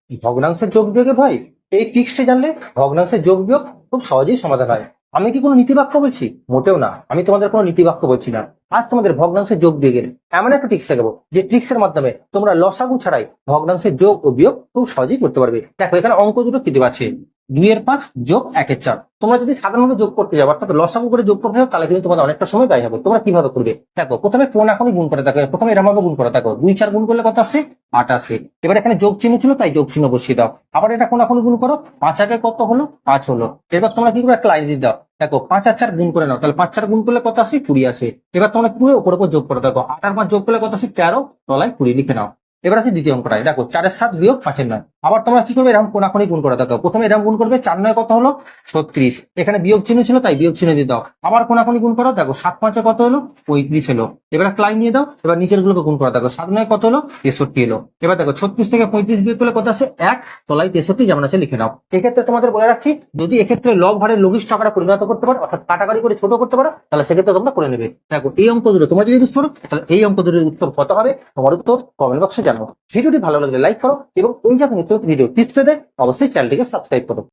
ভগ্নাংশের যোগ বিয়োগে ভয়? এই ট্রিক্সটি জানলে ভগ্নাংশের যোগ বিয়োগ খুব সহজেই সমাধান হয়। আমি কি কোনো নীতিবাক্য বলছি? মোটেও না, আমি তোমাদের কোনো নীতিবাক্য বলছি না। আজ তোমাদের ভগ্নাংশের যোগ বিয়োগের এমন একটা ট্রিক্স শেখাবো যে ট্রিক্সের মাধ্যমে তোমরা লসাগু ছাড়াই ভগ্নাংশের যোগ ও বিয়োগ খুব সহজেই করতে পারবে। দেখো এখানে অঙ্ক দুটো কি দেওয়া আছে, 2-এর 5 যোগ 1-এর 4। তোমরা যদি সাধারণভাবে যোগ করতে যাও অর্থাৎ লসাগু করে যোগ করতে যাও তাহলে কিন্তু তোমাদের অনেকটা সময় ব্যয় হবে। তোমরা কিভাবে করবে দেখো, প্রথমে কোনাকুনি গুণ করে থাকো, প্রথমে এরকম ভাবে গুণ করে থাকো, 2-4 গুণ করলে কত আসে? 8 আসে। এবার এখানে যোগ চিহ্ন ছিল তাই যোগ চিহ্ন বসিয়ে দাও। আবার এটা কোনাকুনি গুণ করো, 5 কত হলো? 5 হলো। এবার তোমরা কি করবে, একটা লাইন দিয়ে দাও। দেখো 5 আর 4 গুণ করে নাও, তাহলে 5 4 গুণ করলে কত আসে? 20 আসে। এবার তোমরা কি করবে, উপর উপর যোগ করে দেখো, 8 আর 5 যোগ করলে কত আসে? 13, তলায় 20 লিখে নাও। এবার আছে দ্বিতীয় অঙ্কটায়, দেখো 4-এর 7 বিয়োগ 5-এর 9। আবার তোমরা কি করবে, এরকম কোনাকুনি গুণ করে দেখো, প্রথমে এরকম গুণ করবে, 4-9 কত হলো? 36। এখানে বিয়োগ চিহ্ন ছিল তাই বিয়োগ চিহ্ন দিয়ে দাও। আবার কোনাকুনি গুণ করো, দেখো 7-5 কত হলো? 35 হলো। এবার একটা লাইন দিয়ে দাও, এবার নিচের গুলোকে গুণ করে দেখো, 7-9 কত হলো? 63 এলো। এবার দেখো 36 থেকে 35 বিয়োগ করলে কত আসে? 1, তলায় 63 যেমন আছে লিখে নাও। এক্ষেত্রে তোমাদের বলে রাখছি, যদি এক্ষেত্রে লব হারের লঘিষ্ঠ আকারে পরিণত করতে পারো অর্থাৎ কাটাকাটি করে ছোট করতে পারো তাহলে সেক্ষেত্রে তোমরা করে নেবে। দেখো এই অঙ্ক দুটো তোমরা যদি বুঝতে পারো তাহলে এই অঙ্ক দুটোর উত্তর কত হবে তোমার উত্তর কমেন্ট বক্সে জানাও। ভিডিওটি ভালো লাগলে লাইক করো এবং এই জাতীয় নিত্য নতুন ভিডিও টিপস পেতে অবশ্যই চ্যানেলটিকে সাবস্ক্রাইব করো।